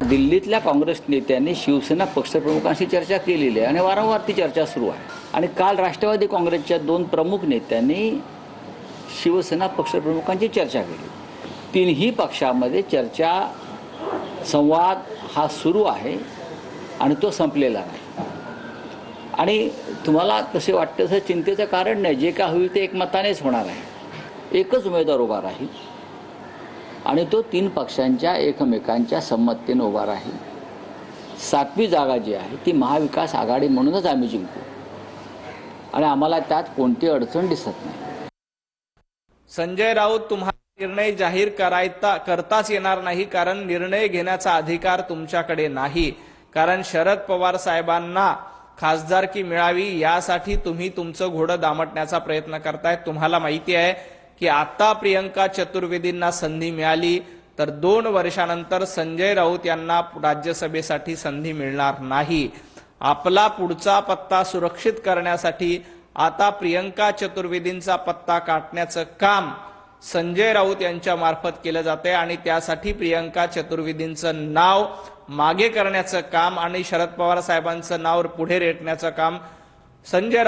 दिल्लीतल्या काँग्रेस नेत्यांनी शिवसेना पक्षप्रमुखांशी चर्चा केलेली आहे आणि वारंवार ती चर्चा सुरू आहे। आणि काल राष्ट्रवादी काँग्रेसच्या 2 प्रमुख नेत्यांनी शिवसेना पक्षप्रमुखांची चर्चा केली। तीनही पक्षामध्ये चर्चा संवाद हा सुरू आहे आणि तो संपलेला नाही। आणि तुम्हाला तसे वाटते असं चिंतेचं कारण नाही, जे काय होईल ते एकमतानेच होणार आहे। एकच उमेदवार उभा राहील आणि तो 3 पक्षांच्या एकमेकांच्या संमतीने उभा राहील। 7वी जागा जी आहे ती महाविकास आघाडी म्हणूनच आम्ही जिंकू आणि आम्हाला त्यात कोणती अडचण दिसत नाही। संजय राऊत, तुम्हाला निर्णय जाहीर करताच येणार नाही, कारण निर्णय घेण्याचा अधिकार तुमच्याकडे नाही। कारण शरद पवार साहेबांना खासदारकी मिळावी यासाठी तुम्ही तुमचं घोडं दामटण्याचा प्रयत्न करताय। तुम्हाला माहिती आहे की आता प्रियंका चतुर्वेदींना संधी मिळाली तर 2 वर्षानंतर संजय राऊत यांना राज्यसभेसाठी संधी मिळणार नाही। आपला पुढचा पत्ता सुरक्षित करण्यासाठी आता प्रियंका चतुर्वेदींचा पत्ता काटण्याचं काम संजय राऊत यांच्या मार्फत केलं जाते आणि त्यासाठी प्रियंका चतुर्वेदींचं नाव मागे करण्याचं काम आणि शरद पवार साहेबांचं नाव पुढे रेटण्याचं काम संजय